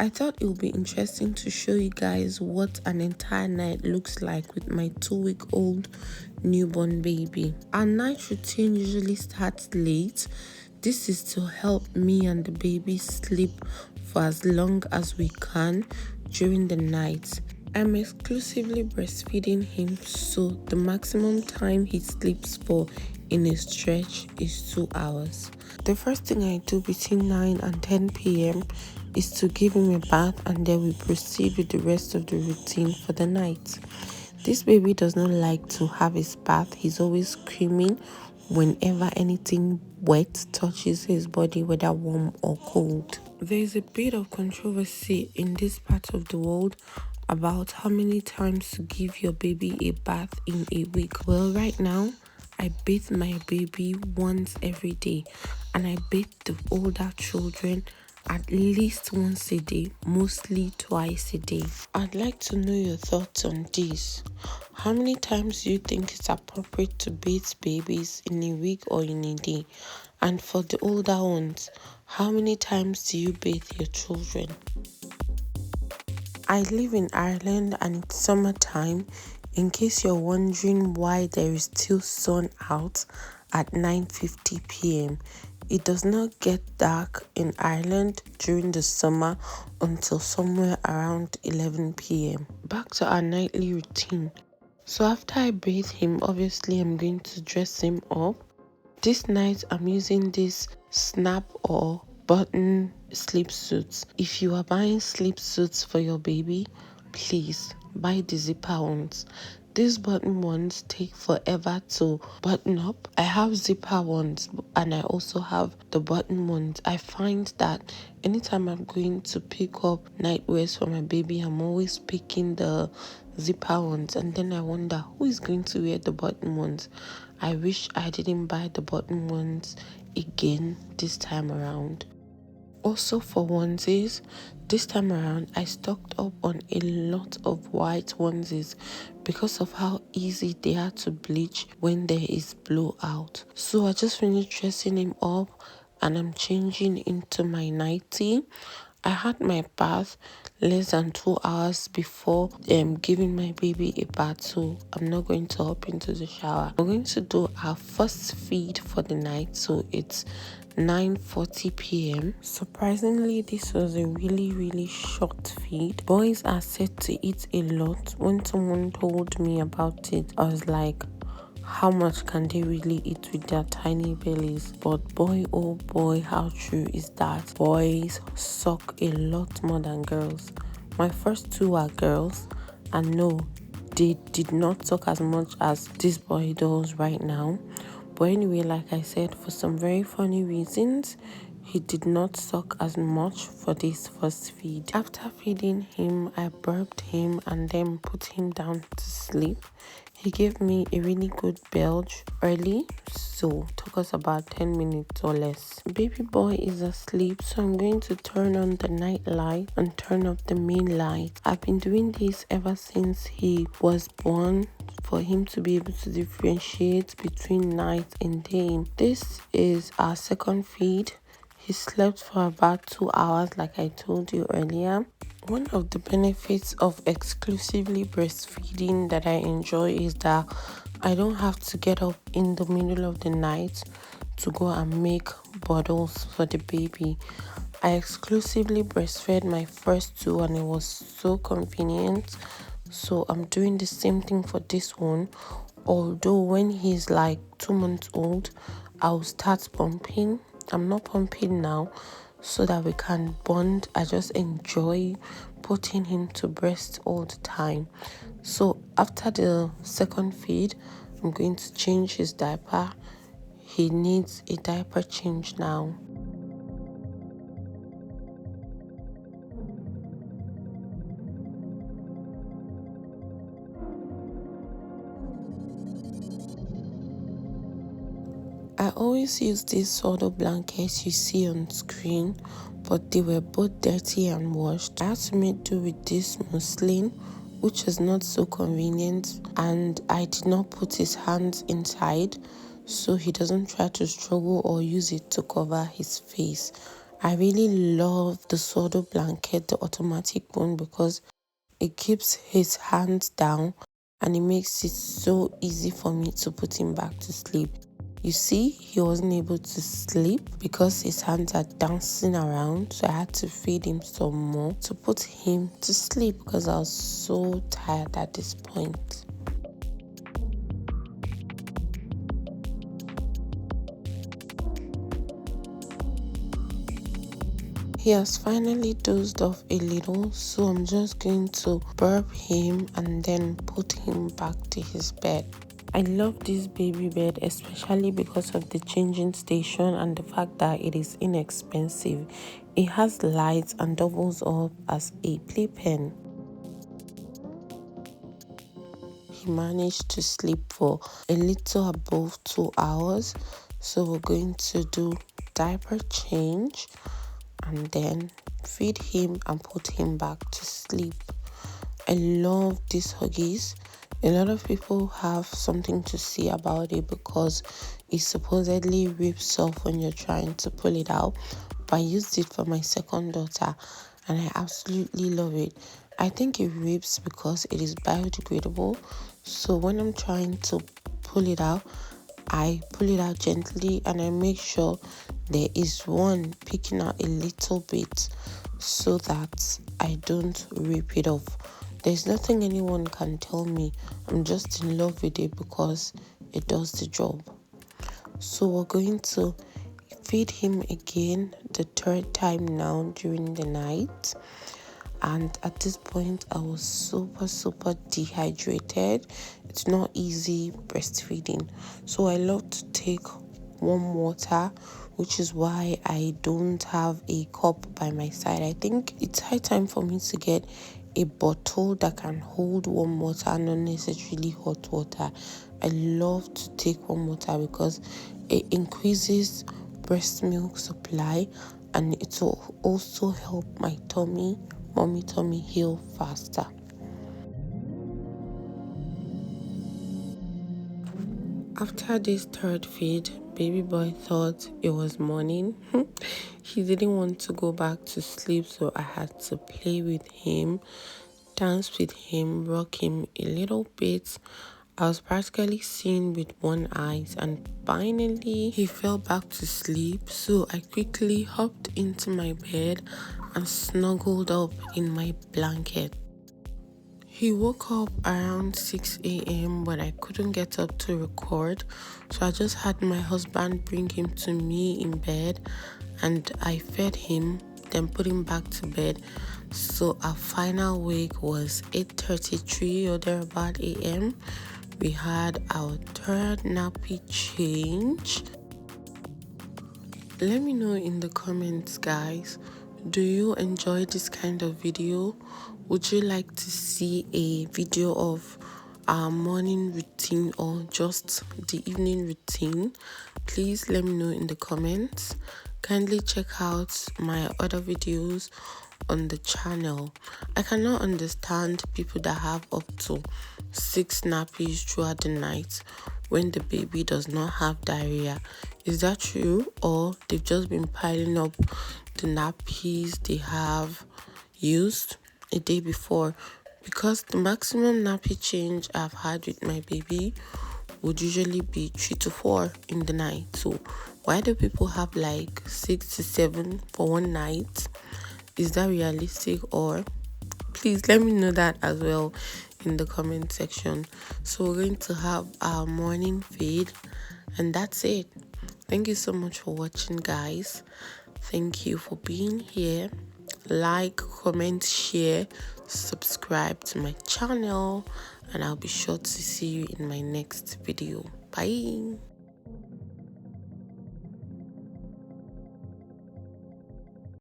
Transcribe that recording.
I thought it would be interesting to show you guys what an entire night looks like with my 2-week-old newborn baby. Our night routine usually starts late. This is to help me and the baby sleep for as long as we can during the night. I'm exclusively breastfeeding him, so the maximum time he sleeps for in a stretch is 2 hours. The first thing I do between 9 and 10 p.m. is to give him a bath, and then we proceed with the rest of the routine for the night. This baby does not like to have his bath. He's always screaming whenever anything wet touches his body, whether warm or cold. There is a bit of controversy in this part of the world about how many times to give your baby a bath in a week. Well, right now, I bathe my baby once every day, and I bathe the older children at least once a day, mostly twice a day. I'd like to know your thoughts on this. How many times do you think it's appropriate to bathe babies in a week or in a day? And for the older ones, how many times do you bathe your children? I live in Ireland and it's summertime. In case you're wondering why there is still sun out at 9:50 p.m. It does not get dark in Ireland during the summer until somewhere around 11 p.m. Back to our nightly routine. So after I bathe him, obviously I'm going to dress him up. This night I'm using this snap or button sleep suits. If you are buying sleep suits for your baby, please buy the zipper ones. These button ones take forever to button up. I have zipper ones and I also have the button ones. I find that anytime I'm going to pick up nightwears for my baby, I'm always picking the zipper ones, and then I wonder who is going to wear the button ones. I wish I didn't buy the button ones again this time around. Also for onesies, this time around I stocked up on a lot of white onesies because of how easy they are to bleach when there is blowout. So I just finished dressing him up and I'm changing into my nightie. I had my bath less than 2 hours before giving my baby a bath, so I'm not going to hop into the shower. We're going to do our first feed for the night, so it's 9:40 p.m. Surprisingly, this was a really short feed. Boys are said to eat a lot. When someone told me about it, I was like, how much can they really eat with their tiny bellies? But boy, oh boy, how true is that? Boys suck a lot more than girls. My first two are girls, and no, they did not suck as much as this boy does right now. But anyway, like I said, for some very funny reasons, he did not suck as much for this first feed. After feeding him, I burped him and then put him down to sleep. He gave me a really good belch early, so it took us about 10 minutes or less. Baby boy is asleep, so I'm going to turn on the night light and turn off the main light. I've been doing this ever since he was born, for him to be able to differentiate between night and day. This is our second feed. He slept for about 2 hours, like I told you earlier. One of the benefits of exclusively breastfeeding that I enjoy is that I don't have to get up in the middle of the night to go and make bottles for the baby. I exclusively breastfed my first two and it was so convenient. So I'm doing the same thing for this one. Although when he's like 2 months old, I'll start pumping. I'm not pumping now so that we can bond. I just enjoy putting him to breast all the time. So after the second feed, I'm going to change his diaper. He needs a diaper change now. I always use these swaddle blankets you see on screen, but they were both dirty and washed. I had to make do with this muslin, which is not so convenient, and I did not put his hands inside so he doesn't try to struggle or use it to cover his face. I really love the swaddle blanket, the automatic one, because it keeps his hands down and it makes it so easy for me to put him back to sleep. You see, he wasn't able to sleep because his hands are dancing around, so I had to feed him some more to put him to sleep because I was so tired at this point. He has finally dozed off a little, so I'm just going to burp him and then put him back to his bed. I love this baby bed, especially because of the changing station and the fact that it is inexpensive. It has lights and doubles up as a playpen. He managed to sleep for a little above 2 hours, so we're going to do diaper change and then feed him and put him back to sleep. I love these Huggies. A lot of people have something to say about it because it supposedly rips off when you're trying to pull it out. But I used it for my second daughter and I absolutely love it. I think it rips because it is biodegradable. So when I'm trying to pull it out, I pull it out gently and I make sure there is one picking out a little bit so that I don't rip it off. There's nothing anyone can tell me. I'm just in love with it because it does the job. So we're going to feed him again the third time now during the night. And at this point, I was super dehydrated. It's not easy breastfeeding. So I love to take warm water, which is why I don't have a cup by my side. I think it's high time for me to get a bottle that can hold warm water, not necessarily hot water. I love to take warm water because it increases breast milk supply and it will also help my mommy tummy heal faster. After this third feed, baby boy thought it was morning. He didn't want to go back to sleep, so I had to play with him, dance with him, rock him a little bit. I was practically seeing with one eye, and finally he fell back to sleep, so I quickly hopped into my bed and snuggled up in my blanket. He woke up around 6 a.m. when I couldn't get up to record, so I just had my husband bring him to me in bed and I fed him, then put him back to bed. So our final wake was 8:33 or thereabout a.m. We had our third nappy change. Let me know in the comments, guys. Do you enjoy this kind of video? Would you like to see a video of our morning routine or just the evening routine? Please let me know in the comments. Kindly check out my other videos on the channel. I cannot understand people that have up to 6 nappies throughout the night when the baby does not have diarrhea. Is that true, or they've just been piling up the nappies they have used a day before? Because the maximum nappy change I've had with my baby would usually be 3 to 4 in the night. So why do people have like 6 to 7 for one night? Is that realistic? Or please let me know that as well in the comment section. So we're going to have our morning feed and that's it. Thank you so much for watching, guys. Thank you for being here. Like, comment, share, subscribe to my channel, and I'll be sure to see you in my next video. Bye.